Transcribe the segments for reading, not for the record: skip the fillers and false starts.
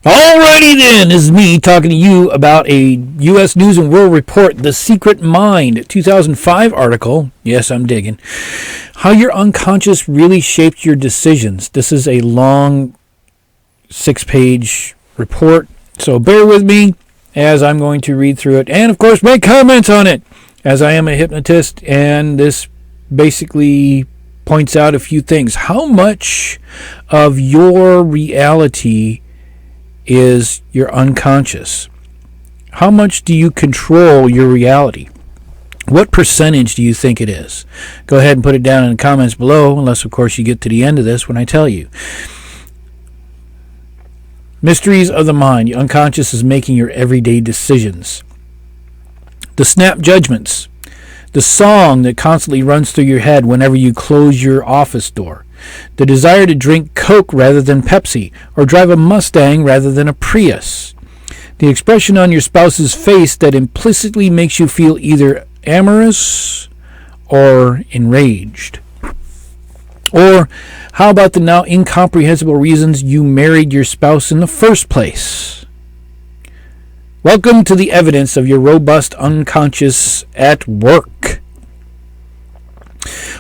Alrighty then, this is me talking to you about a U.S. News and World Report, The Secret Mind, 2005 article. Yes, I'm digging. How your unconscious really shaped your decisions. This is a long 6-page report, so bear with me as I'm going to read through it and, of course, make comments on it, as I am a hypnotist, and this basically points out a few things. How much of your reality is your unconscious? How much do you control your reality? What percentage do you think it is? Go ahead and put it down in the comments below, unless, of course, you get to the end of this when I tell you. Mysteries of the mind. Your unconscious is making your everyday decisions. The snap judgments. The song that constantly runs through your head whenever you close your office door. The desire to drink Coke rather than Pepsi, or drive a Mustang rather than a Prius. The expression on your spouse's face that implicitly makes you feel either amorous or enraged. Or how about the now incomprehensible reasons you married your spouse in the first place? Welcome to the evidence of your robust unconscious at work.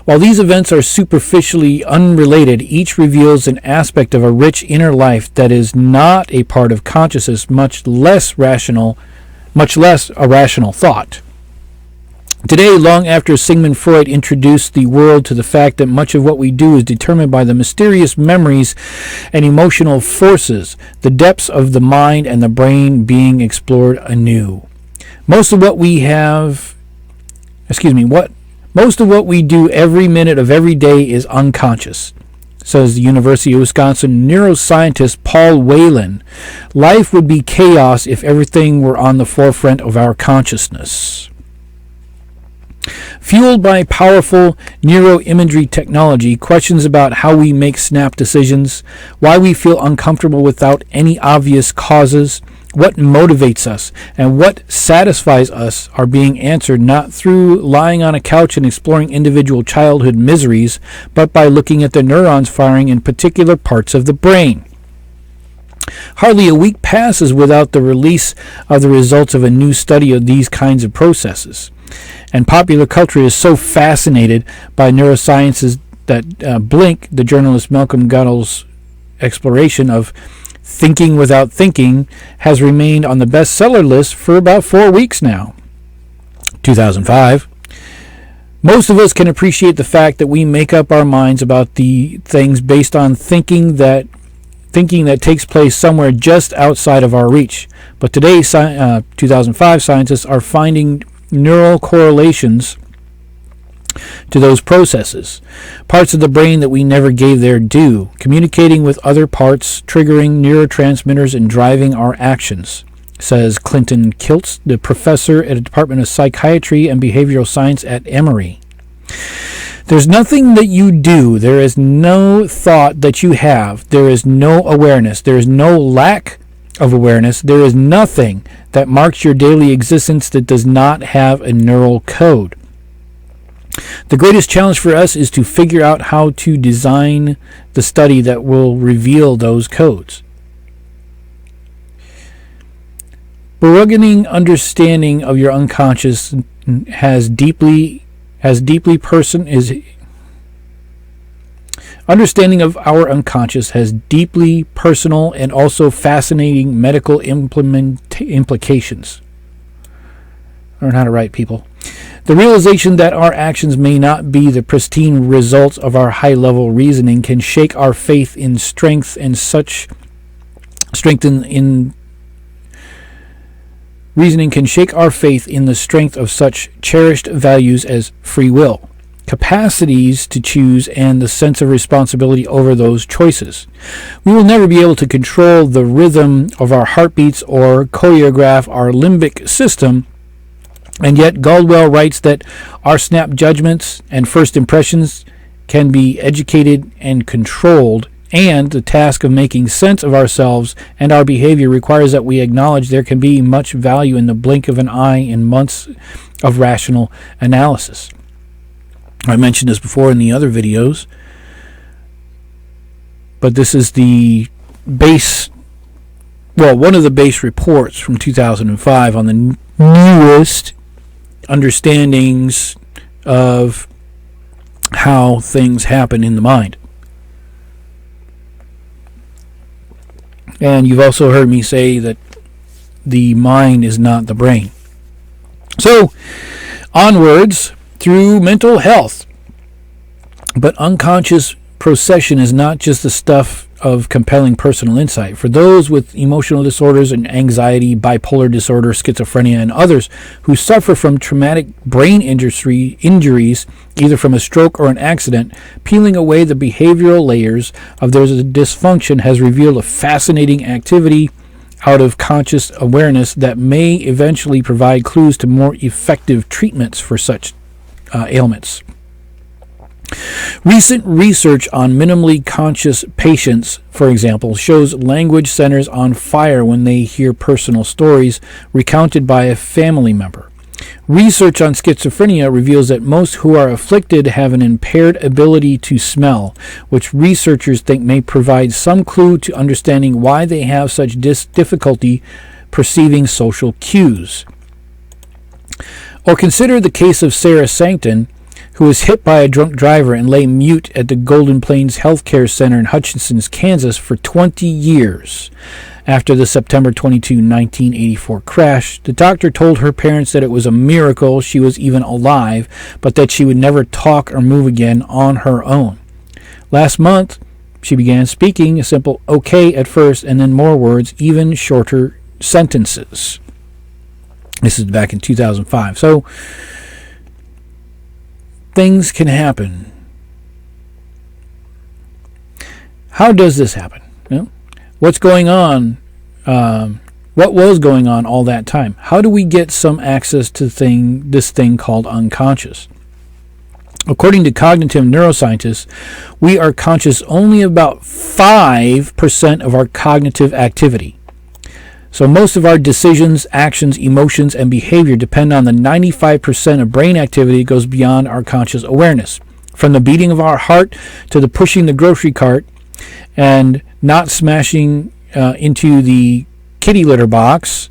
While these events are superficially unrelated, each reveals an aspect of a rich inner life that is not a part of consciousness, much less a rational thought. Today, long after Sigmund Freud introduced the world to the fact that much of what we do is determined by the mysterious memories and emotional forces, the depths of the mind and the brain being explored anew. Most of what we do every minute of every day is unconscious, says the University of Wisconsin neuroscientist Paul Whelan. Life would be chaos if everything were on the forefront of our consciousness. Fueled by powerful neuroimagery technology, questions about how we make snap decisions, why we feel uncomfortable without any obvious causes, what motivates us, and what satisfies us are being answered not through lying on a couch and exploring individual childhood miseries, but by looking at the neurons firing in particular parts of the brain. Hardly a week passes without the release of the results of a new study of these kinds of processes. And popular culture is so fascinated by neurosciences that Blink, the journalist Malcolm Gladwell's exploration of thinking without thinking, has remained on the bestseller list for about 4 weeks now. 2005. Most of us can appreciate the fact that we make up our minds about the things based on thinking that takes place somewhere just outside of our reach. But today, 2005, scientists are finding neural correlations to those processes, parts of the brain that we never gave their due, communicating with other parts, triggering neurotransmitters and driving our actions, says Clinton Kiltz, the professor at the Department of Psychiatry and Behavioral Science at Emory. There's nothing that you do, there is no thought that you have, there is no awareness, there is no lack of awareness, there is nothing that marks your daily existence that does not have a neural code. The greatest challenge for us is to figure out how to design the study that will reveal those codes. Burgeoning understanding of your unconscious Understanding of our unconscious has deeply personal and also fascinating medical implications. Learn how to write, people. The realization that our actions may not be the pristine results of our high-level reasoning can shake our faith in strength and such reasoning can shake our faith in the strength of such cherished values as free will, capacities to choose, and the sense of responsibility over those choices. We will never be able to control the rhythm of our heartbeats or choreograph our limbic system, and yet Gladwell writes that our snap judgments and first impressions can be educated and controlled, and the task of making sense of ourselves and our behavior requires that we acknowledge there can be much value in the blink of an eye in months of rational analysis. I mentioned this before in the other videos, but this is the base one of the base reports from 2005 on the newest understandings of how things happen in the mind. And you've also heard me say that the mind is not the brain. So, onwards through mental health. But unconscious procession is not just the stuff of compelling personal insight. For those with emotional disorders and anxiety, bipolar disorder, schizophrenia, and others who suffer from traumatic brain injuries, either from a stroke or an accident, peeling away the behavioral layers of their dysfunction has revealed a fascinating activity out of conscious awareness that may eventually provide clues to more effective treatments for such ailments. Recent research on minimally conscious patients, for example, shows language centers on fire when they hear personal stories recounted by a family member. Research on schizophrenia reveals that most who are afflicted have an impaired ability to smell, which researchers think may provide some clue to understanding why they have such difficulty perceiving social cues. Or consider the case of Sarah Sankton, who was hit by a drunk driver and lay mute at the Golden Plains Healthcare Center in Hutchinson, Kansas for 20 years. After the September 22, 1984 crash, the doctor told her parents that it was a miracle she was even alive, but that she would never talk or move again on her own. Last month, she began speaking a simple okay at first, and then more words, even shorter sentences. This is back in 2005. So, things can happen. How does this happen? What's going on? What was going on all that time? How do we get some access to this thing called unconscious? According to cognitive neuroscientists, we are conscious only about 5% of our cognitive activity. So most of our decisions, actions, emotions, and behavior depend on the 95% of brain activity that goes beyond our conscious awareness. From the beating of our heart to the pushing the grocery cart and not smashing into the kitty litter box,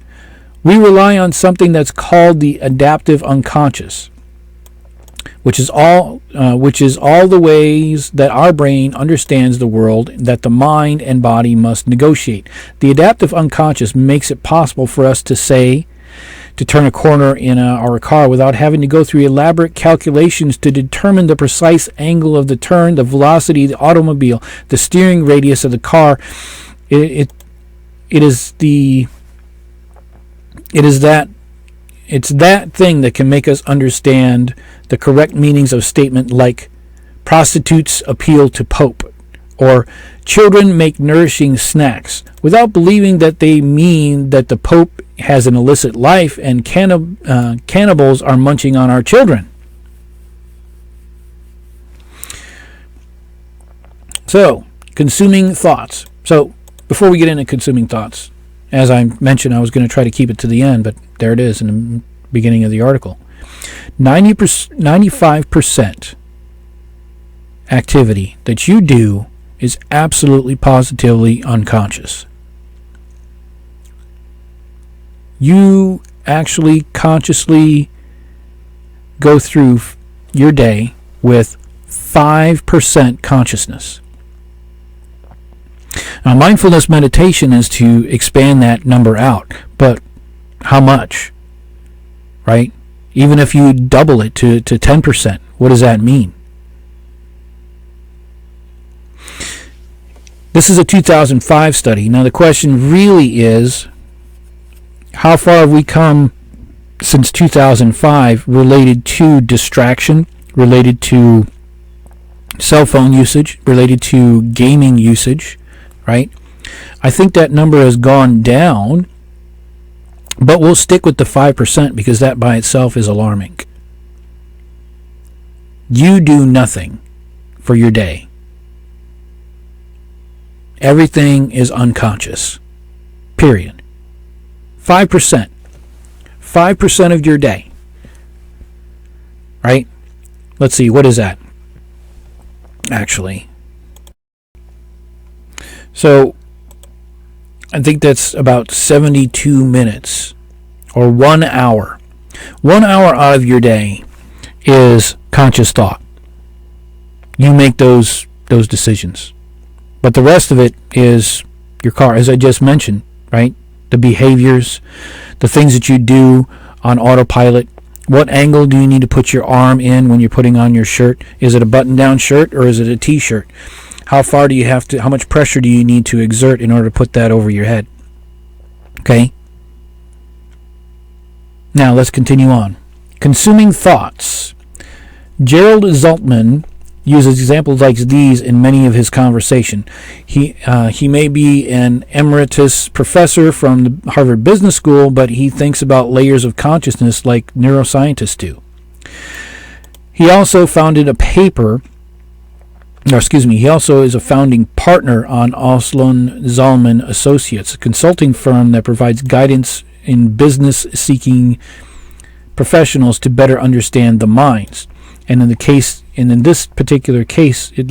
we rely on something that's called the adaptive unconscious, which is all the ways that our brain understands the world that the mind and body must negotiate. The adaptive unconscious makes it possible for us to turn a corner in our car without having to go through elaborate calculations to determine the precise angle of the turn, the velocity of the automobile, the steering radius of the car. It's that thing that can make us understand the correct meanings of statement like prostitutes appeal to Pope or children make nourishing snacks without believing that they mean that the Pope has an illicit life and cannibals are munching on our children. So, consuming thoughts. So, before we get into consuming thoughts, as I mentioned, I was going to try to keep it to the end, but there it is in the beginning of the article. 95% activity that you do is absolutely positively unconscious. You actually consciously go through your day with 5% consciousness. Now, mindfulness meditation is to expand that number out, but how much? Right? Even if you double it to 10%, what does that mean? This is a 2005 study. Now, the question really is, how far have we come since 2005 related to distraction, related to cell phone usage, related to gaming usage, right? I think that number has gone down, but we'll stick with the 5% because that by itself is alarming. You do nothing for your day. Everything is unconscious. Period. 5%. 5% of your day. Right? Let's see, what is that? Actually. So, I think that's about 72 minutes or 1 hour. 1 hour out of your day is conscious thought. You make those decisions. But the rest of it is your car, as I just mentioned, right? The behaviors, the things that you do on autopilot. What angle do you need to put your arm in when you're putting on your shirt? Is it a button-down shirt or is it a t-shirt? How much pressure do you need to exert in order to put that over your head? Okay? Now let's continue on. Consuming thoughts. Gerald Zaltman uses examples like these in many of his conversation. He may be an emeritus professor from the Harvard Business School, but he thinks about layers of consciousness like neuroscientists do. He also founded a paper, he also is a founding partner on Nolen-John Associates, a consulting firm that provides guidance in business-seeking professionals to better understand the minds. And in this particular case, it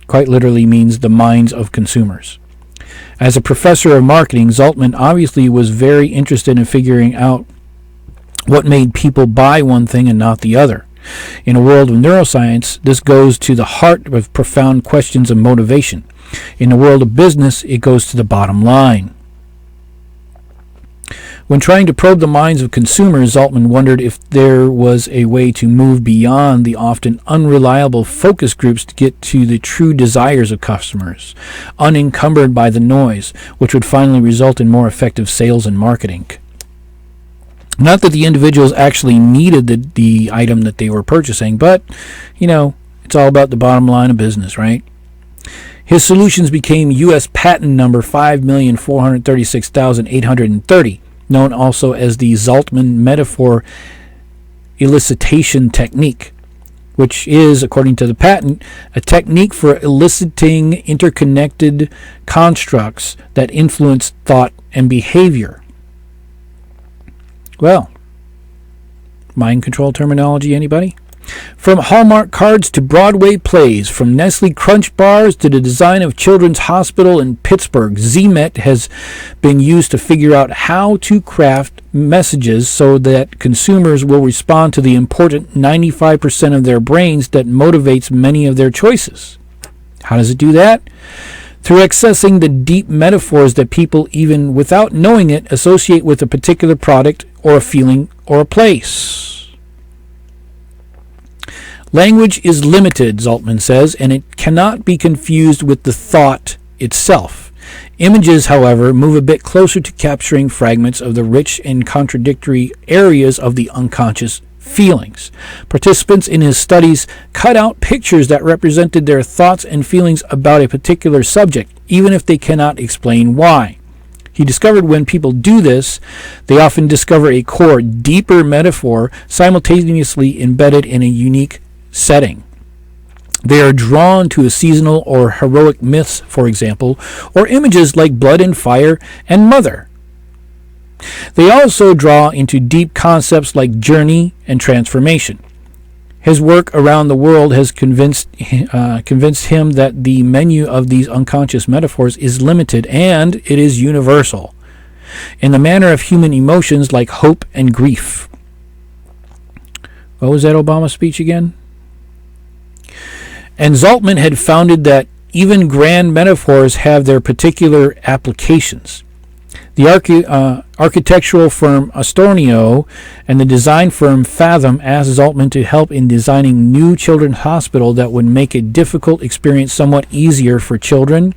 quite literally means the minds of consumers. As a professor of marketing, Zaltman obviously was very interested in figuring out what made people buy one thing and not the other. In a world of neuroscience, this goes to the heart of profound questions of motivation. In the world of business, it goes to the bottom line. When trying to probe the minds of consumers, Zaltman wondered if there was a way to move beyond the often unreliable focus groups to get to the true desires of customers, unencumbered by the noise, which would finally result in more effective sales and marketing. Not that the individuals actually needed the item that they were purchasing, but, it's all about the bottom line of business, right? His solutions became U.S. patent number 5,436,830. Known also as the Zaltman metaphor elicitation technique, which is, according to the patent, a technique for eliciting interconnected constructs that influence thought and behavior. Well, mind control terminology, anybody? From Hallmark cards to Broadway plays, from Nestle Crunch bars to the design of Children's Hospital in Pittsburgh, ZMET has been used to figure out how to craft messages so that consumers will respond to the important 95% of their brains that motivates many of their choices. How does it do that? Through accessing the deep metaphors that people, even without knowing it, associate with a particular product or a feeling or a place. Language is limited, Zaltman says, and it cannot be confused with the thought itself. Images, however, move a bit closer to capturing fragments of the rich and contradictory areas of the unconscious feelings. Participants in his studies cut out pictures that represented their thoughts and feelings about a particular subject, even if they cannot explain why. He discovered when people do this, they often discover a core, deeper metaphor simultaneously embedded in a unique setting. They are drawn to a seasonal or heroic myths, for example, or images like blood and fire and mother. They also draw into deep concepts like journey and transformation. His work around the world has convinced him that the menu of these unconscious metaphors is limited and it is universal, in the manner of human emotions like hope and grief. What was that Obama speech again? And Zaltman had founded that even grand metaphors have their particular applications. The architectural firm Astornio and the design firm Fathom asked Zaltman to help in designing new children's hospital that would make a difficult experience somewhat easier for children,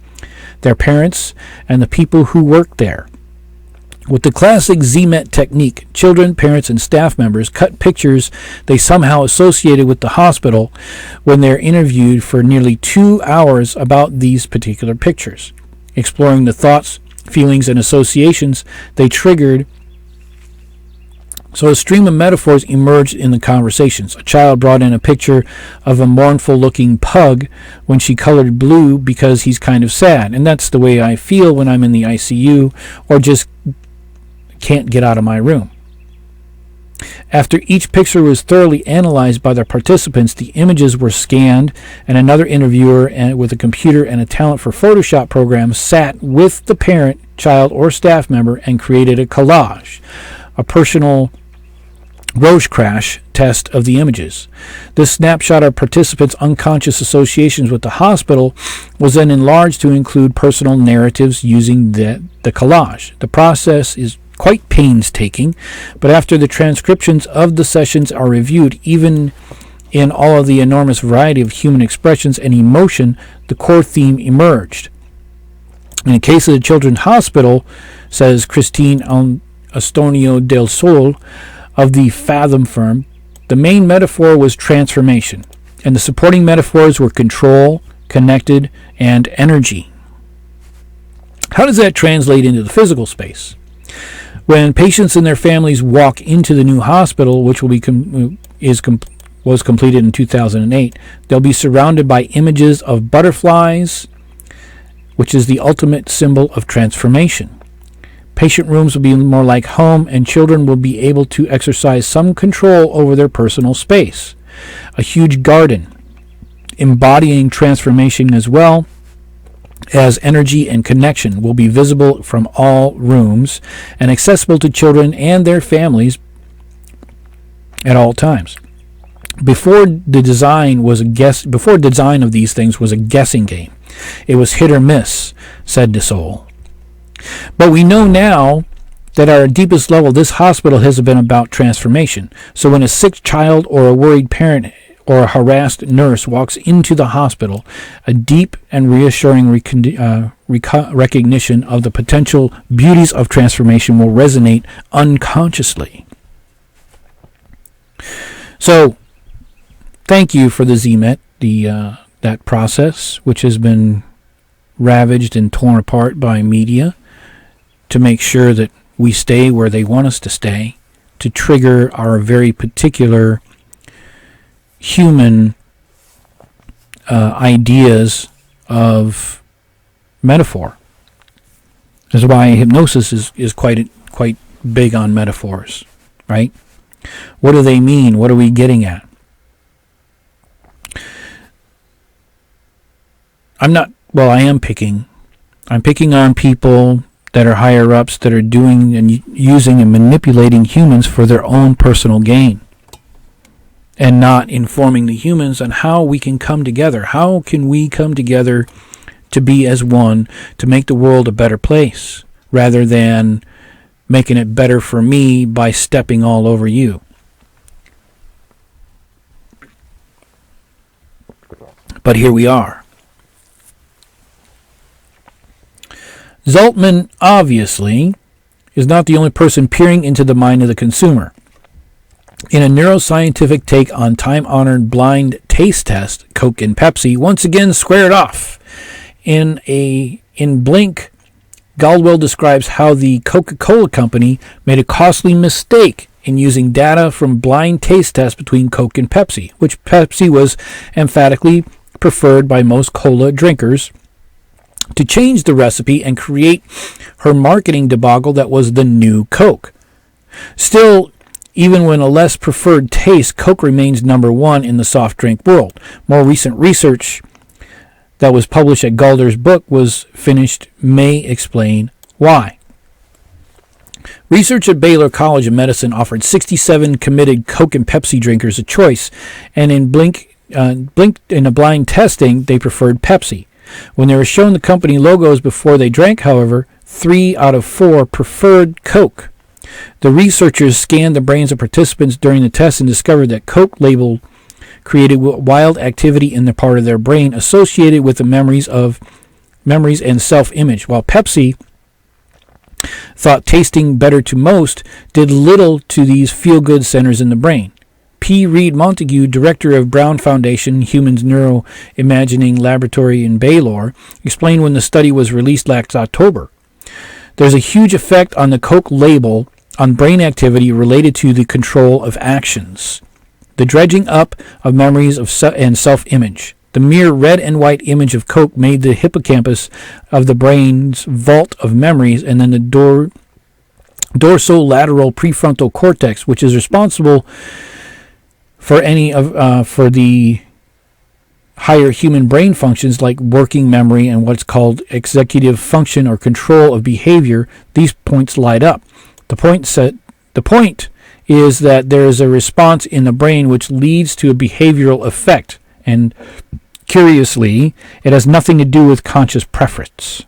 their parents, and the people who work there. With the classic ZMET technique, children, parents, and staff members cut pictures they somehow associated with the hospital when they're interviewed for nearly 2 hours about these particular pictures, exploring the thoughts, feelings, and associations they triggered. So a stream of metaphors emerged in the conversations. A child brought in a picture of a mournful-looking pug when she colored blue because he's kind of sad. And that's the way I feel when I'm in the ICU or just can't get out of my room. After each picture was thoroughly analyzed by the participants, the images were scanned, and another interviewer with a computer and a talent for Photoshop programs sat with the parent, child, or staff member and created a collage, a personal Rorschach test of the images. This snapshot of participants' unconscious associations with the hospital was then enlarged to include personal narratives using the collage. The process is quite painstaking, but after the transcriptions of the sessions are reviewed, even in all of the enormous variety of human expressions and emotion, the core theme emerged. In the case of the Children's Hospital, says Christine Astonio del Sol of the Fathom firm, the main metaphor was transformation, and the supporting metaphors were control, connected, and energy. How does that translate into the physical space? When patients and their families walk into the new hospital, which will be was completed in 2008, they'll be surrounded by images of butterflies, which is the ultimate symbol of transformation. Patient rooms will be more like home, and children will be able to exercise some control over their personal space. A huge garden, embodying transformation as well as energy and connection, will be visible from all rooms and accessible to children and their families at all times. Before design of these things was a guessing game. It was hit or miss, said De Sol. But we know now that at our deepest level, this hospital has been about transformation. So when a sick child or a worried parent or a harassed nurse walks into the hospital, a deep and reassuring recognition of the potential beauties of transformation will resonate unconsciously. So, thank you for the ZMET, that process, which has been ravaged and torn apart by media to make sure that we stay where they want us to stay, to trigger our very particular human ideas of metaphor. That's why hypnosis is quite big on metaphors, right? What do they mean? What are we getting at? I'm picking on people that are higher ups that are doing and using and manipulating humans for their own personal gain, and not informing the humans on how we can come together. How can we come together to be as one, to make the world a better place, rather than making it better for me by stepping all over you? But here we are. Zaltman, obviously, is not the only person peering into the mind of the consumer. In a neuroscientific take on time-honored blind taste test, Coke and Pepsi once again squared off. In Blink, Galdwell describes how the Coca-Cola Company made a costly mistake in using data from blind taste tests between Coke and Pepsi, which Pepsi was emphatically preferred by most cola drinkers, to change the recipe and create her marketing debacle that was the new Coke. Still, even when a less preferred taste, Coke remains number one in the soft drink world. More recent research that was published at Galder's book was finished may explain why. Research at Baylor College of Medicine offered 67 committed Coke and Pepsi drinkers a choice, and in Blink in a blind testing, they preferred Pepsi. When they were shown the company logos before they drank, however, 3 out of 4 preferred Coke. The researchers scanned the brains of participants during the test and discovered that Coke label created wild activity in the part of their brain associated with the memories and self-image, while Pepsi, thought tasting better to most, did little to these feel-good centers in the brain. P. Reed Montague, director of Brown Foundation Humans Neuroimagining Laboratory in Baylor, explained when the study was released last October. There's a huge effect on the Coke label on brain activity related to the control of actions, the dredging up of memories and self-image. The mere red and white image of Coke made the hippocampus of the brain's vault of memories, and then the door dorsolateral prefrontal cortex, which is responsible for for the higher human brain functions like working memory and what's called executive function or control of behavior. These points light up. The point is that there is a response in the brain which leads to a behavioral effect, and curiously, it has nothing to do with conscious preference.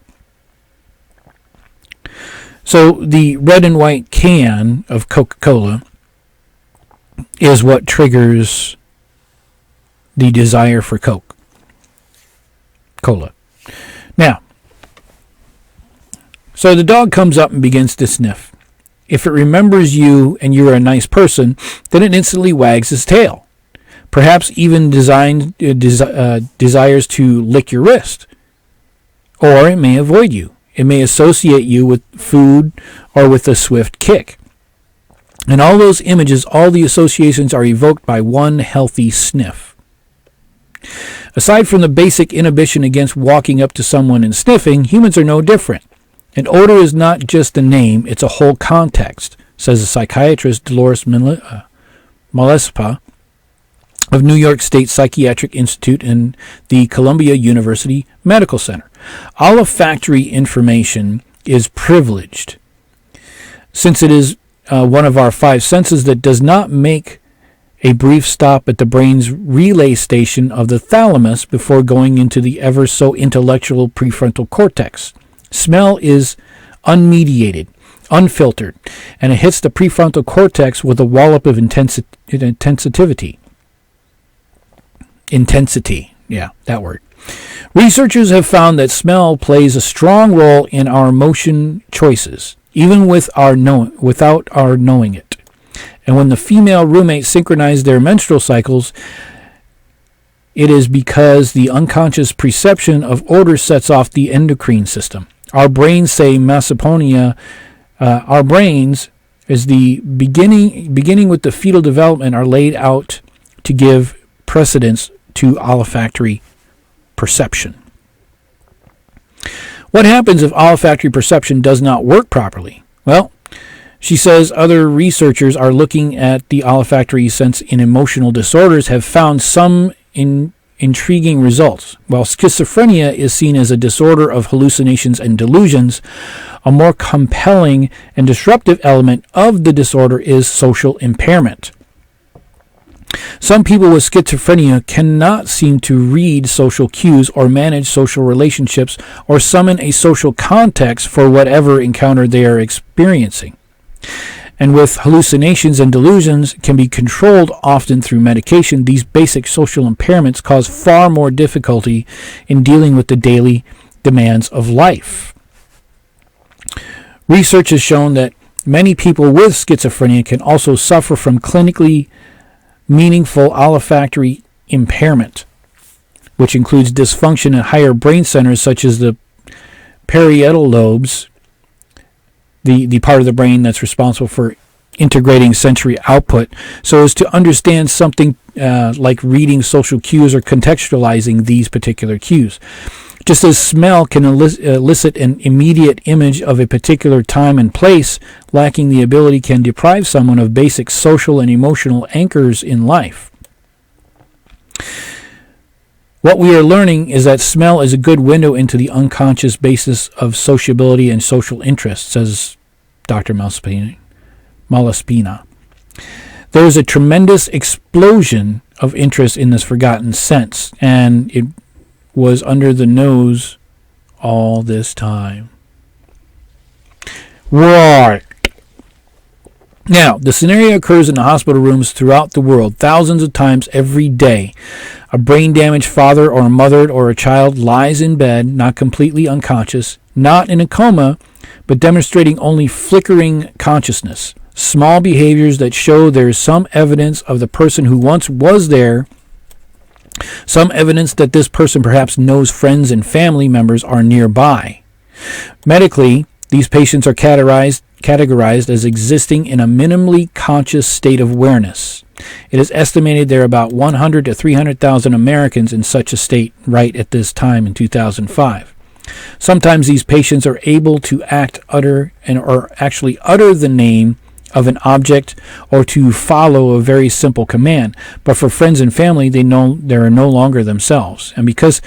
So the red and white can of Coca-Cola is what triggers the desire for Cola. Now, so the dog comes up and begins to sniff. If it remembers you and you're a nice person, then it instantly wags its tail. Perhaps even desires to lick your wrist. Or it may avoid you. It may associate you with food or with a swift kick. And all those images, all the associations are evoked by one healthy sniff. Aside from the basic inhibition against walking up to someone and sniffing, humans are no different. An odor is not just a name, it's a whole context, says the psychiatrist Dolores Malespa of New York State Psychiatric Institute and the Columbia University Medical Center. Olfactory information is privileged, since it is one of our five senses that does not make a brief stop at the brain's relay station of the thalamus before going into the ever so intellectual prefrontal cortex. Smell is unmediated, unfiltered, and it hits the prefrontal cortex with a wallop of intensity. Intensity, yeah, that word. Researchers have found that smell plays a strong role in our emotion choices, even without our knowing it. And when the female roommates synchronize their menstrual cycles, it is because the unconscious perception of odor sets off the endocrine system. Our brains say Mesopotamia. Our brains, as the beginning with the fetal development, are laid out to give precedence to olfactory perception. What happens if olfactory perception does not work properly? Well, she says other researchers are looking at the olfactory sense in emotional disorders have found some intriguing results. While schizophrenia is seen as a disorder of hallucinations and delusions, a more compelling and disruptive element of the disorder is social impairment. Some people with schizophrenia cannot seem to read social cues or manage social relationships or summon a social context for whatever encounter they are experiencing. And with hallucinations and delusions can be controlled often through medication, these basic social impairments cause far more difficulty in dealing with the daily demands of life. Research has shown that many people with schizophrenia can also suffer from clinically meaningful olfactory impairment, which includes dysfunction in higher brain centers such as the parietal lobes, the part of the brain that's responsible for integrating sensory output, so as to understand something like reading social cues or contextualizing these particular cues. Just as smell can elicit an immediate image of a particular time and place, lacking the ability can deprive someone of basic social and emotional anchors in life. What we are learning is that smell is a good window into the unconscious basis of sociability and social interest, says Dr. Malaspina. There is a tremendous explosion of interest in this forgotten sense, and it was under the nose all this time. Right. Now, the scenario occurs in the hospital rooms throughout the world, thousands of times every day. A brain-damaged father or a mother or a child lies in bed, not completely unconscious, not in a coma, but demonstrating only flickering consciousness. Small behaviors that show there is some evidence of the person who once was there, some evidence that this person perhaps knows friends and family members are nearby. Medically, these patients are categorized as existing in a minimally conscious state of awareness. It is estimated there are about 100 to 300,000 Americans in such a state right at this time in 2005. Sometimes these patients are able to utter the name of an object or to follow a very simple command. But for friends and family, they are no longer themselves. And because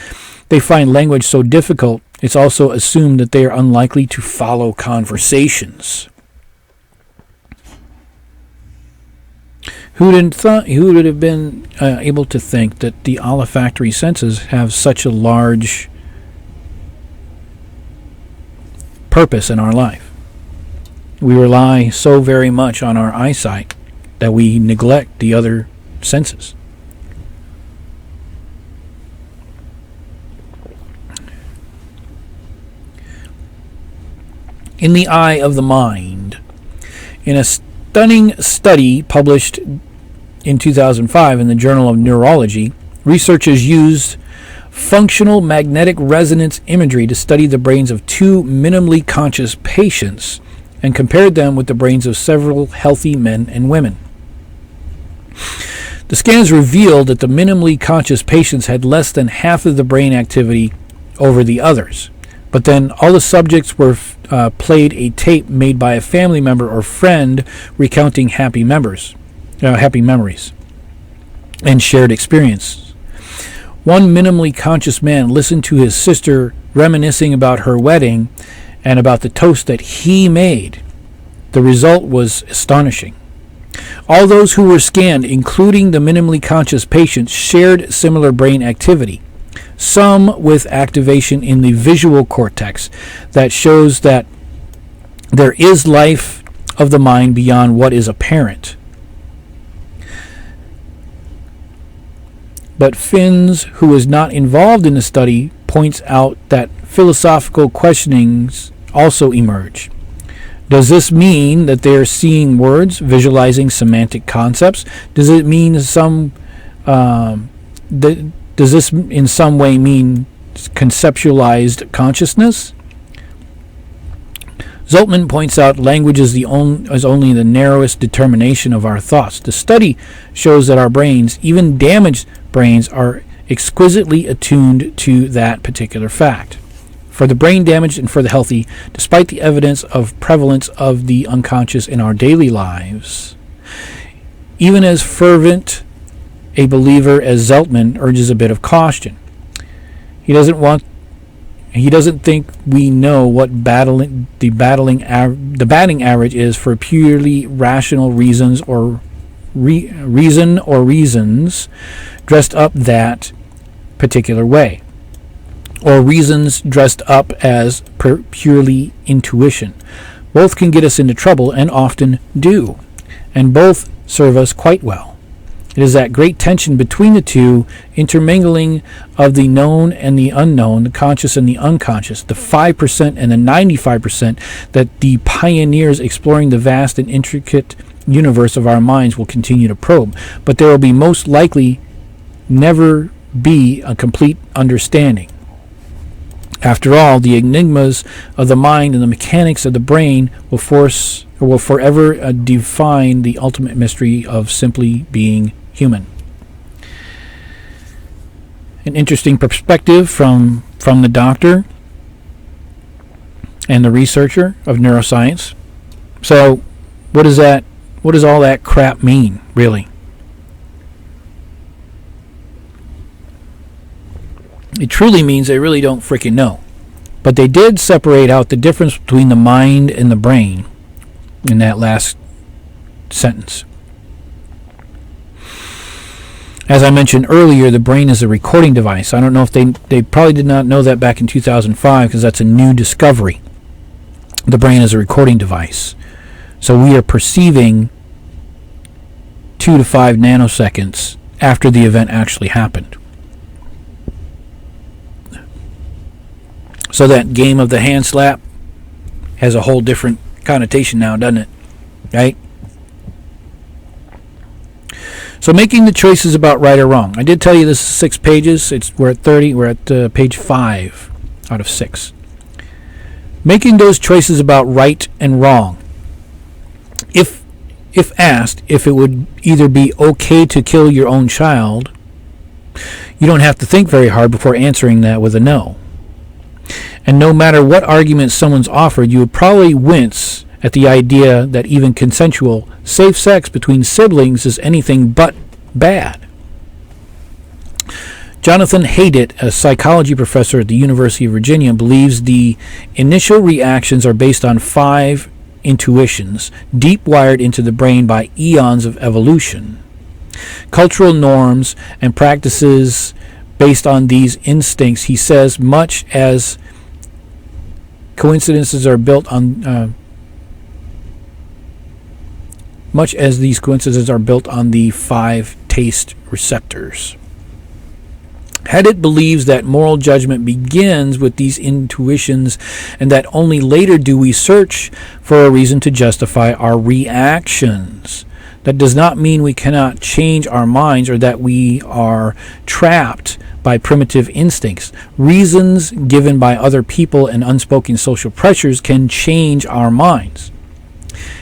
they find language so difficult, it's also assumed that they are unlikely to follow conversations. Who would have been able to think that the olfactory senses have such a large purpose in our life? We rely so very much on our eyesight that we neglect the other senses. In the eye of the mind. In a stunning study published in 2005 in the Journal of Neurology, researchers used functional magnetic resonance imagery to study the brains of two minimally conscious patients and compared them with the brains of several healthy men and women. The scans revealed that the minimally conscious patients had less than half of the brain activity over the others. But then all the subjects were played a tape made by a family member or friend recounting happy memories and shared experience. One minimally conscious man listened to his sister reminiscing about her wedding and about the toast that he made. The result was astonishing. All those who were scanned, including the minimally conscious patients, shared similar brain activity, some with activation in the visual cortex that shows that there is life of the mind beyond what is apparent. But Finns, who was not involved in the study, points out that philosophical questionings also emerge. Does this mean that they are seeing words, visualizing semantic concepts? Does it mean does this in some way mean conceptualized consciousness? Zeltman points out language is only the narrowest determination of our thoughts. The study shows that our brains, even damaged brains, are exquisitely attuned to that particular fact. For the brain damaged and for the healthy, despite the evidence of prevalence of the unconscious in our daily lives, even as fervent a believer as Zeltman urges a bit of caution. He doesn't think we know what the batting average is for purely rational reasons or reasons dressed up that particular way, or reasons dressed up as purely intuition. Both can get us into trouble and often do, and both serve us quite well. It is that great tension between the two, intermingling of the known and the unknown, the conscious and the unconscious, the 5% and the 95%, that the pioneers exploring the vast and intricate universe of our minds will continue to probe. But there will be most likely never be a complete understanding. After all, the enigmas of the mind and the mechanics of the brain will forever define the ultimate mystery of simply being human. An interesting perspective from the doctor and the researcher of neuroscience. So, what does all that crap mean, really? It truly means they really don't freaking know. But they did separate out the difference between the mind and the brain in that last sentence. As I mentioned earlier, the brain is a recording device. I don't know if they probably did not know that back in 2005 because that's a new discovery. The brain is a recording device. So we are perceiving 2 to 5 nanoseconds after the event actually happened. So that game of the hand slap has a whole different connotation now, doesn't it? Right? So making the choices about right or wrong. I did tell you this is 6 pages. We're at 30. We're at page 5 out of 6. Making those choices about right and wrong. If asked if it would either be okay to kill your own child, you don't have to think very hard before answering that with a no. And no matter what argument someone's offered, you would probably wince at the idea that even consensual, safe sex between siblings is anything but bad. Jonathan Haidt, a psychology professor at the University of Virginia, believes the initial reactions are based on 5 intuitions, deep wired into the brain by eons of evolution. Cultural norms and practices based on these instincts, he says, much as these coincidences are built on the 5 taste receptors. Haidt believes that moral judgment begins with these intuitions and that only later do we search for a reason to justify our reactions. That does not mean we cannot change our minds or that we are trapped by primitive instincts. Reasons given by other people and unspoken social pressures can change our minds.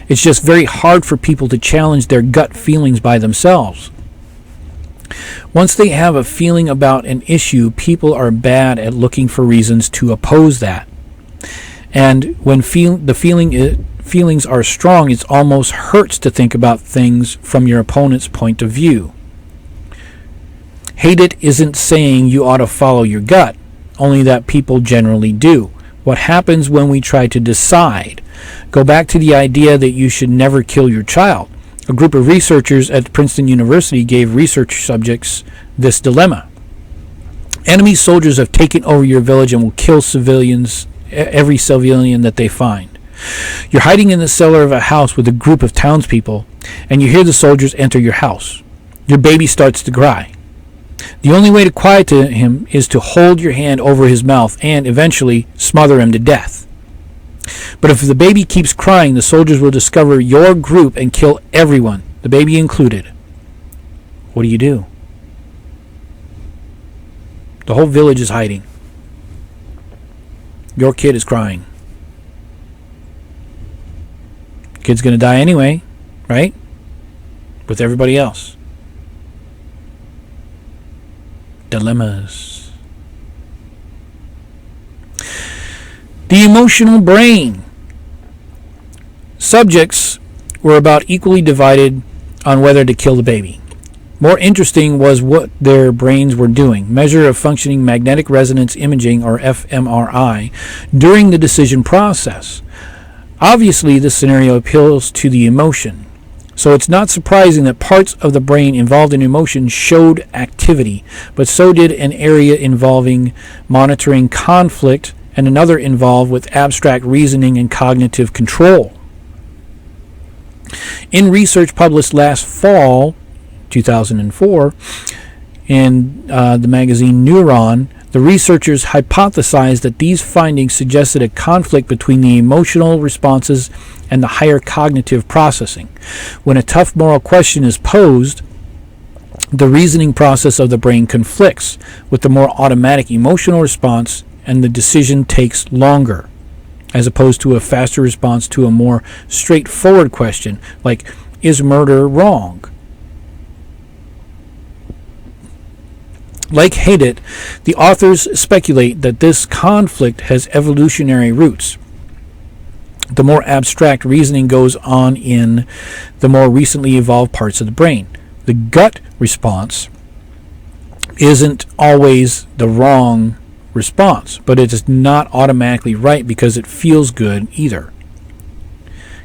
It's just very hard for people to challenge their gut feelings by themselves. Once they have a feeling about an issue, people are bad at looking for reasons to oppose that. And when feelings are strong, it almost hurts to think about things from your opponent's point of view. Haidt isn't saying you ought to follow your gut, only that people generally do. What happens when we try to decide? Go back to the idea that you should never kill your child. A group of researchers at Princeton University gave research subjects this dilemma. Enemy soldiers have taken over your village and will kill every civilian that they find. You're hiding in the cellar of a house with a group of townspeople, and you hear the soldiers enter your house. Your baby starts to cry. The only way to quiet him is to hold your hand over his mouth and, eventually, smother him to death. But if the baby keeps crying, the soldiers will discover your group and kill everyone, the baby included. What do? The whole village is hiding. Your kid is crying. Kid's going to die anyway, right? With everybody else. Dilemmas. The emotional brain. Subjects were about equally divided on whether to kill the baby. More interesting was what their brains were doing. Measure of functioning magnetic resonance imaging, or fMRI, during the decision process. Obviously, this scenario appeals to the emotion. So it's not surprising that parts of the brain involved in emotion showed activity, but so did an area involving monitoring conflict and another involved with abstract reasoning and cognitive control. In research published last fall, 2004, in the magazine Neuron, the researchers hypothesized that these findings suggested a conflict between the emotional responses and the higher cognitive processing. When a tough moral question is posed, the reasoning process of the brain conflicts with the more automatic emotional response, and the decision takes longer, as opposed to a faster response to a more straightforward question, like, is murder wrong? Like Haidt, the authors speculate that this conflict has evolutionary roots. The more abstract reasoning goes on in the more recently evolved parts of the brain. The gut response isn't always the wrong response, but it is not automatically right because it feels good either.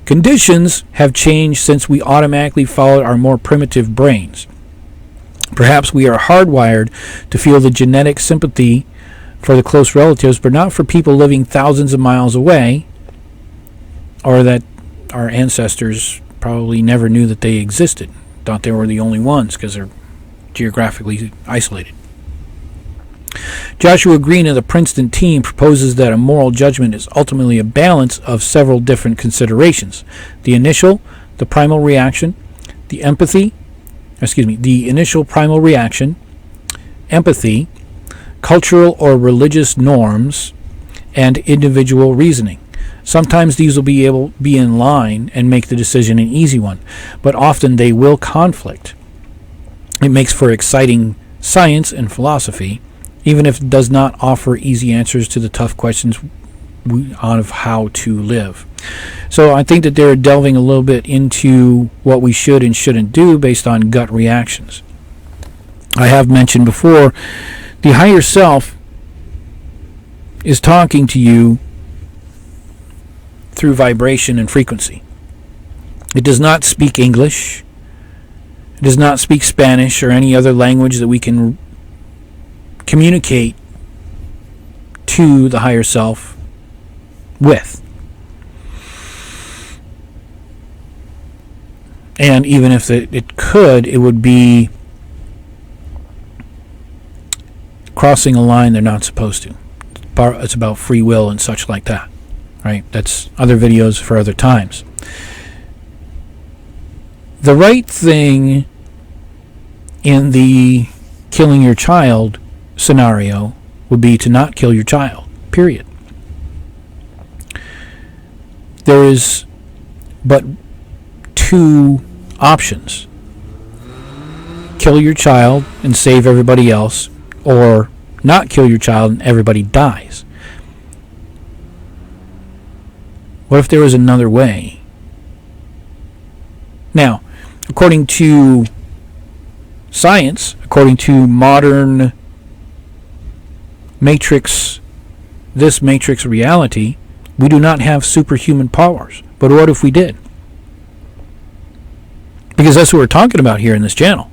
Conditions have changed since we automatically followed our more primitive brains. Perhaps we are hardwired to feel the genetic sympathy for the close relatives, but not for people living thousands of miles away, or that our ancestors probably never knew that they existed, thought they were the only ones because they're geographically isolated. Joshua Green of the Princeton team proposes that a moral judgment is ultimately a balance of several different considerations. The initial primal reaction, empathy, cultural or religious norms, and individual reasoning. Sometimes these will be in line and make the decision an easy one, but often they will conflict. It makes for exciting science and philosophy even if it does not offer easy answers to the tough questions of how to live. So I think that they're delving a little bit into what we should and shouldn't do based on gut reactions. I have mentioned before, the higher self is talking to you through vibration and frequency. It does not speak English. It does not speak Spanish or any other language that we can communicate to the higher self with. And even if it could, it would be crossing a line they're not supposed to. It's about free will and such like that. Right? That's other videos for other times. The right thing in the killing your child scenario would be to not kill your child. Period. There is but two options. Kill your child and save everybody else, or not kill your child and everybody dies. What if there was another way? Now, according to science, according to modern matrix reality, we do not have superhuman powers. But what if we did? Because that's what we're talking about here in this channel.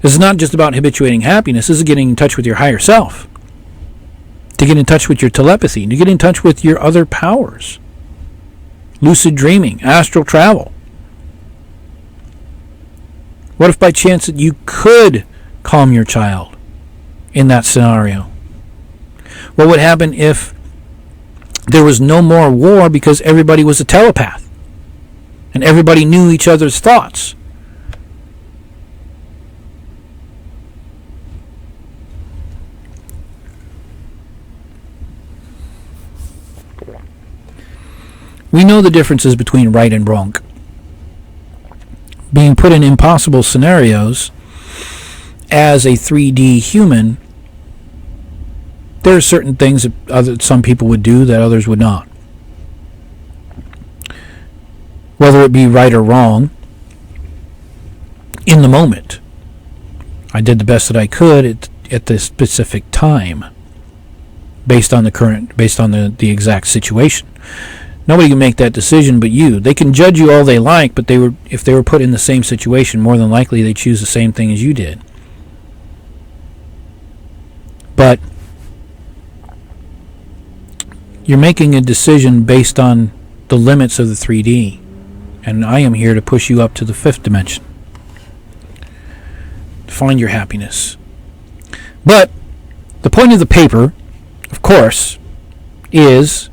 This is not just about habituating happiness. This is getting in touch with your higher self. To get in touch with your telepathy. To get in touch with your other powers. Lucid dreaming. Astral travel. What if by chance that you could calm your child in that scenario? What would happen if there was no more war because everybody was a telepath and everybody knew each other's thoughts? We know the differences between right and wrong. Being put in impossible scenarios as a 3D human, there are certain things that some people would do that others would not. Whether it be right or wrong, in the moment, I did the best that I could at this specific time, based on the exact situation. Nobody can make that decision but you. They can judge you all they like, but if they were put in the same situation, more than likely they choose the same thing as you did. But you're making a decision based on the limits of the 3D. And I am here to push you up to the 5th dimension. To find your happiness. But the point of the paper, of course, is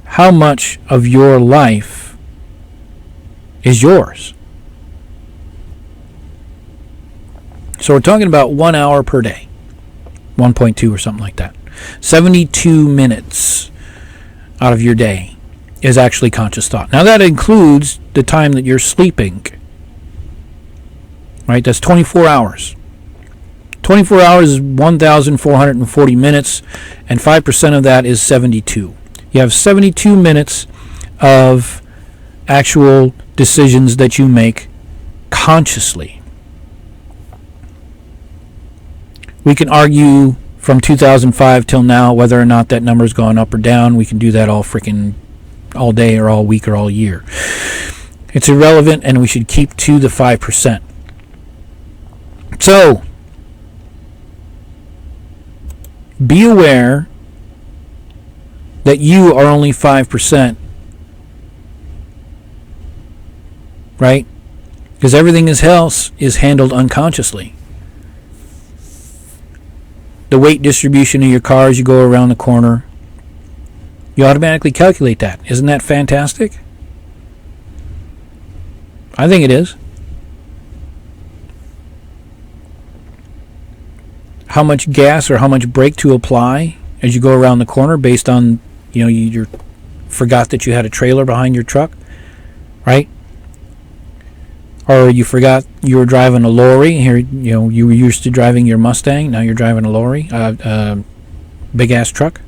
how much of your life is yours. So we're talking about 1 hour per day. 1.2 or something like that. 72 minutes out of your day is actually conscious thought. Now that includes the time that you're sleeping. Right? That's 24 hours. 24 hours is 1,440 minutes, and 5% of that is 72. You have 72 minutes of actual decisions that you make consciously. We can argue from 2005 till now whether or not that number's gone up or down. We can do that all day or all week or all year. It's irrelevant, and we should keep to the 5%. So, be aware that you are only 5%, right? Because everything else is handled unconsciously. The weight distribution of your car as you go around the corner, you automatically calculate that. Isn't that fantastic? I think it is. How much gas or how much brake to apply as you go around the corner based on, you forgot that you had a trailer behind your truck, right? Or you forgot you were driving a lorry. Here, you were used to driving your Mustang. Now you're driving a lorry, big ass truck.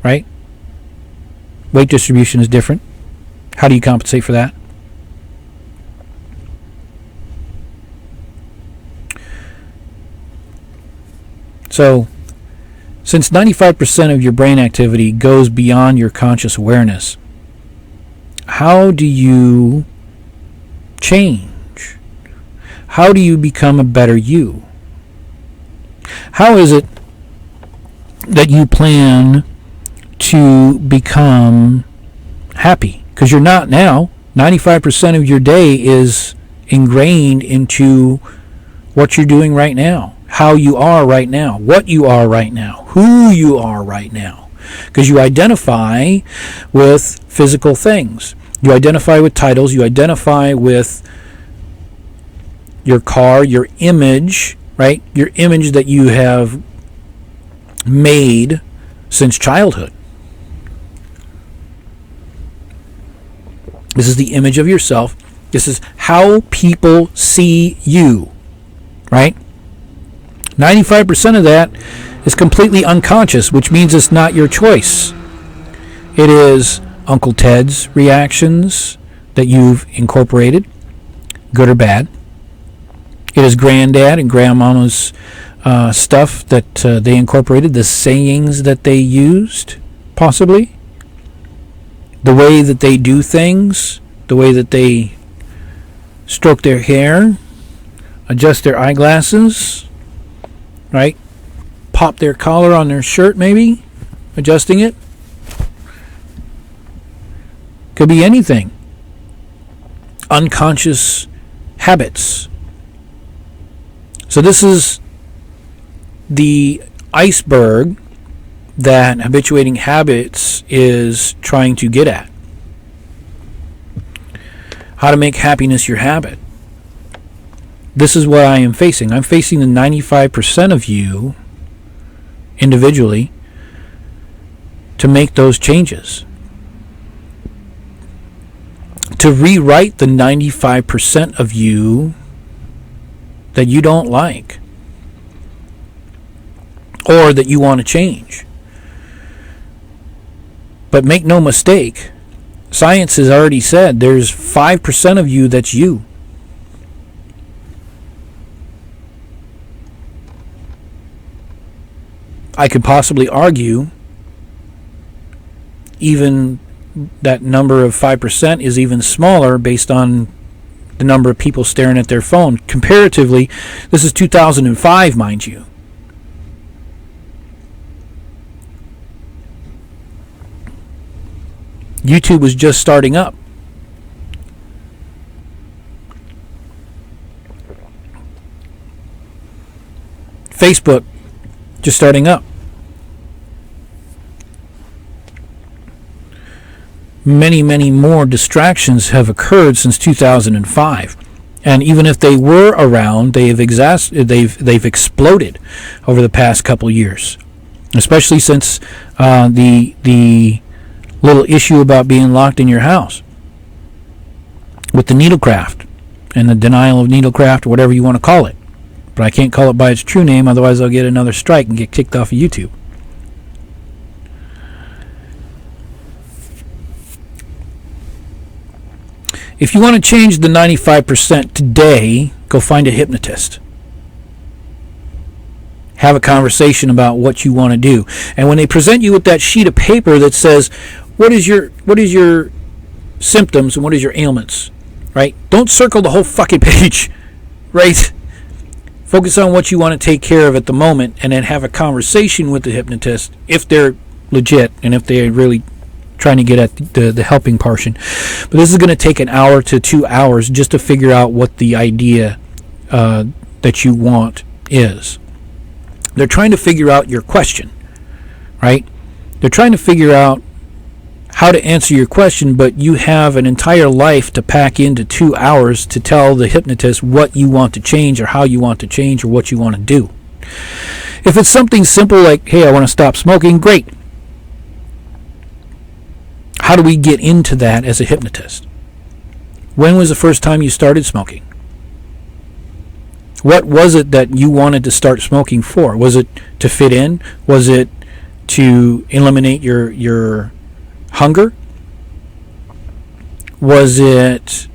Right? Weight distribution is different. How do you compensate for that? So, since 95% of your brain activity goes beyond your conscious awareness, how do you change? How do you become a better you? How is it that you plan to become happy? Because you're not now. 95% of your day is ingrained into what you're doing right now, how you are right now, what you are right now, who you are right now. Because you identify with physical things. You identify with titles. You identify with your car, your image, right? Your image that you have made since childhood. This is the image of yourself. This is how people see you, right? 95% of that is completely unconscious, which means it's not your choice. It is Uncle Ted's reactions that you've incorporated, good or bad. It is Granddad and Grandmama's stuff that they incorporated, the sayings that they used, possibly. The way that they do things, the way that they stroke their hair, adjust their eyeglasses, right? Pop their collar on their shirt, maybe, adjusting it. Could be anything. Unconscious habits. So this is the iceberg that habituating habits is trying to get at. How to make happiness your habit. This is what I am facing. I'm facing the 95% of you individually to make those changes. To rewrite the 95% of you that you don't like or that you want to change. But make no mistake, science has already said there's 5% of you that's you. I could possibly argue even that number of 5% is even smaller based on the number of people staring at their phone. Comparatively, this is 2005, mind you. YouTube was just starting up. Facebook just starting up. Many, many more distractions have occurred since 2005. And even if they were around, they've exploded over the past couple years. Especially since the little issue about being locked in your house with the needlecraft and the denial of needlecraft, or whatever you want to call it. But I can't call it by its true name, otherwise I'll get another strike and get kicked off of YouTube. If you want to change the 95% today, go find a hypnotist. Have a conversation about what you want to do. And when they present you with that sheet of paper that says, what is your symptoms and what is your ailments, right? Don't circle the whole fucking page, right? Focus on what you want to take care of at the moment, and then have a conversation with the hypnotist if they're legit and if they're really trying to get at the helping portion. But this is going to take an hour to 2 hours just to figure out what the idea that you want is. They're trying to figure out your question, right? They're trying to figure out how to answer your question, but you have an entire life to pack into 2 hours to tell the hypnotist what you want to change or how you want to change or what you want to do. If it's something simple like, hey, I want to stop smoking, great. How do we get into that as a hypnotist? When was the first time you started smoking? What was it that you wanted to start smoking for? Was it to fit in? Was it to eliminate your hunger? Was it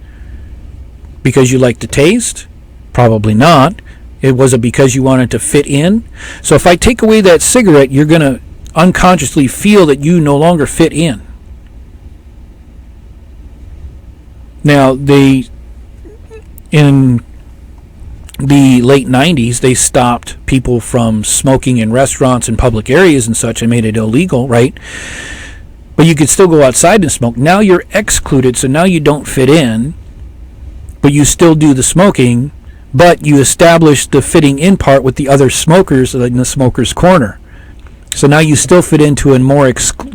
because you liked the taste? Probably not. Was it because you wanted to fit in? So if I take away that cigarette, you're going to unconsciously feel that you no longer fit in. Now, in the late 90s, they stopped people from smoking in restaurants and public areas and such and made it illegal, right? But you could still go outside and smoke. Now you're excluded, so now you don't fit in, but you still do the smoking, but you establish the fitting in part with the other smokers in the smoker's corner. So now you still fit into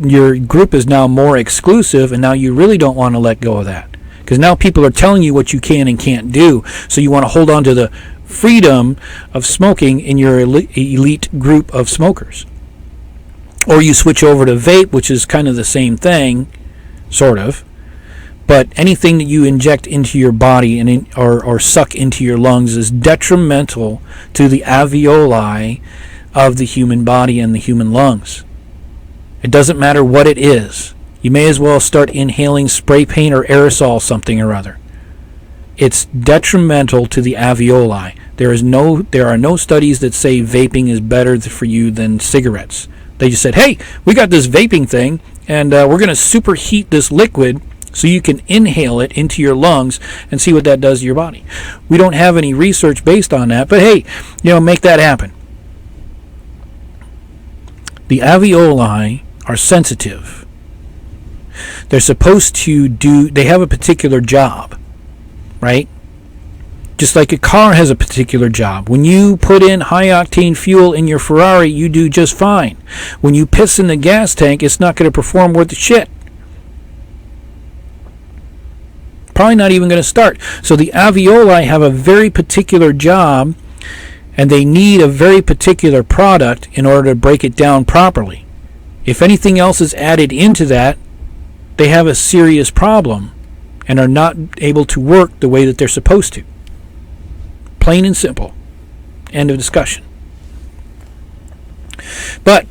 your group is now more exclusive, and now you really don't want to let go of that. Because now people are telling you what you can and can't do, so you want to hold on to the freedom of smoking in your elite group of smokers. Or you switch over to vape, which is kind of the same thing, sort of. But anything that you inject into your body or suck into your lungs is detrimental to the alveoli of the human body and the human lungs. It doesn't matter what it is. You may as well start inhaling spray paint or aerosol something or other. It's detrimental to the alveoli. There are no studies that say vaping is better for you than cigarettes. They just said, hey, we got this vaping thing, and we're going to superheat this liquid so you can inhale it into your lungs and see what that does to your body. We don't have any research based on that, but hey, make that happen. The alveoli are sensitive. They're supposed to they have a particular job, right? Just like a car has a particular job. When you put in high-octane fuel in your Ferrari, you do just fine. When you piss in the gas tank, it's not going to perform worth the shit. Probably not even going to start. So the alveoli have a very particular job, and they need a very particular product in order to break it down properly. If anything else is added into that, they have a serious problem and are not able to work the way that they're supposed to. Plain and simple. End of discussion. But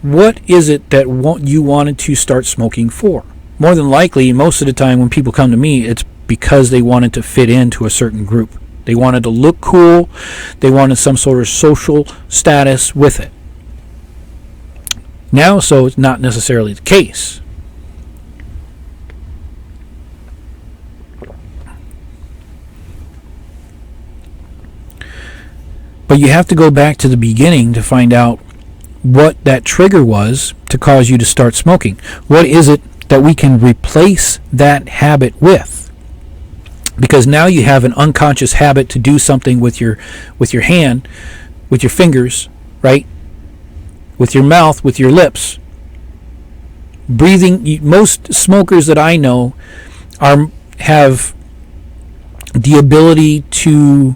what is it that you wanted to start smoking for? More than likely, most of the time when people come to me, it's because they wanted to fit into a certain group. They wanted to look cool. They wanted some sort of social status with it. Now, so it's not necessarily the case. But you have to go back to the beginning to find out what that trigger was to cause you to start smoking. What is it that we can replace that habit with? Because now you have an unconscious habit to do something with your hand, with your fingers, right? With your mouth, with your lips. Breathing. Most smokers that I know have the ability to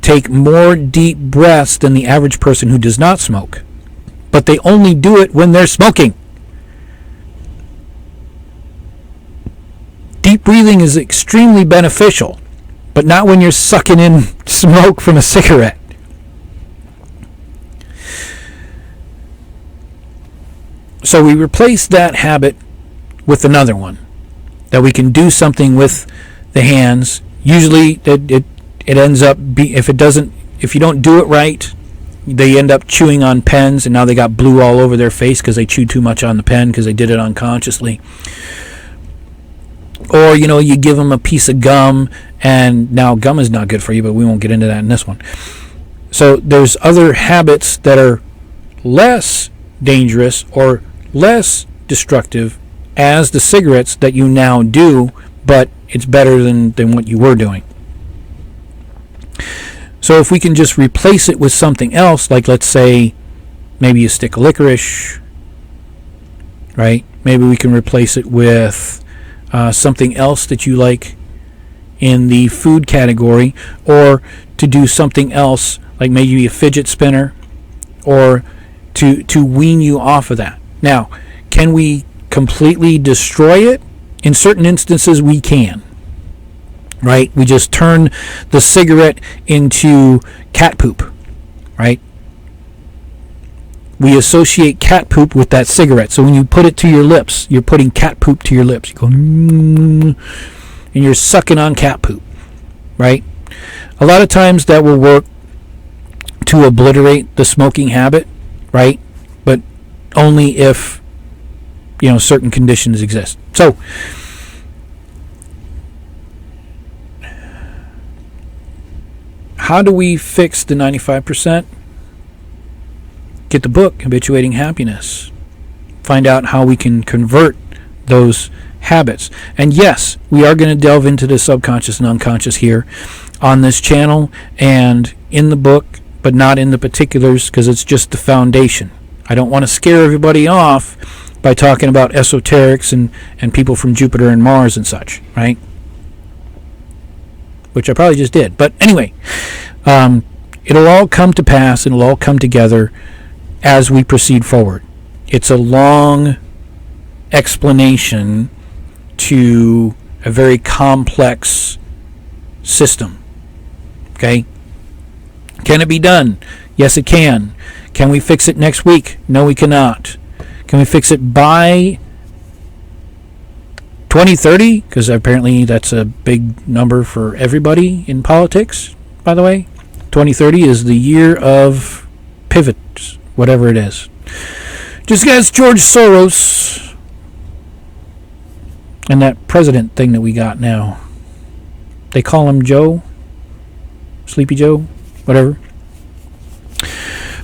take more deep breaths than the average person who does not smoke. But they only do it when they're smoking. Deep breathing is extremely beneficial, but not when you're sucking in smoke from a cigarette. So we replace that habit with another one, that we can do something with the hands. Usually it ends up if you don't do it right, they end up chewing on pens, and now they got blue all over their face because they chewed too much on the pen because they did it unconsciously. Or, you give them a piece of gum, and now gum is not good for you, but we won't get into that in this one. So there's other habits that are less dangerous or less destructive as the cigarettes that you now do, but it's better than what you were doing. So if we can just replace it with something else, like let's say maybe a stick of licorice, right? Maybe we can replace it with something else that you like in the food category, or to do something else like maybe a fidget spinner, or to wean you off of that. Now, can we completely destroy it In certain instances, we can. Right? We just turn the cigarette into cat poop. Right? We associate cat poop with that cigarette. So when you put it to your lips, you're putting cat poop to your lips. You go, and you're sucking on cat poop. Right? A lot of times that will work to obliterate the smoking habit. Right? But only if, certain conditions exist. So, how do we fix the 95%? Get the book, Habituating Happiness. Find out how we can convert those habits. And yes, we are going to delve into the subconscious and unconscious here on this channel and in the book, but not in the particulars because it's just the foundation. I don't want to scare everybody off by talking about esoterics and people from Jupiter and Mars and such, right? Which I probably just did. But anyway, it'll all come to pass and it'll all come together as we proceed forward. It's a long explanation to a very complex system. Okay? Can it be done? Yes, it can. Can we fix it next week? No, we cannot. Can we fix it by 2030? Because apparently that's a big number for everybody in politics, by the way. 2030 is the year of pivots, whatever it is. Just as George Soros and that president thing that we got now. They call him Joe, Sleepy Joe, whatever.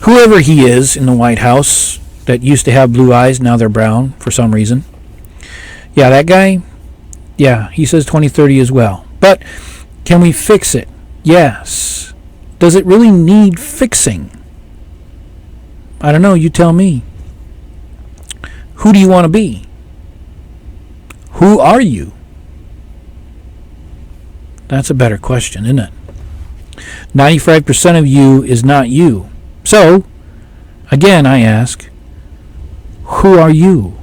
Whoever he is in the White House that used to have blue eyes, now they're brown for some reason. Yeah, that guy, yeah, he says 2030 as well. But can we fix it? Yes. Does it really need fixing? I don't know, you tell me. Who do you want to be? Who are you? That's a better question, isn't it? 95% of you is not you. So, again, I ask, who are you?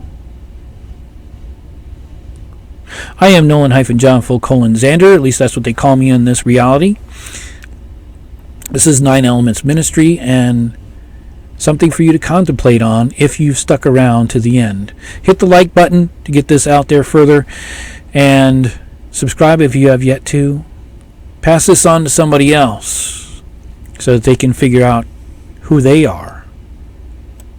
I am Nolen-John Zander, at least that's what they call me in this reality. This is 9 Elements Ministry, and something for you to contemplate on if you've stuck around to the end. Hit the like button to get this out there further, and subscribe if you have yet to. Pass this on to somebody else so that they can figure out who they are.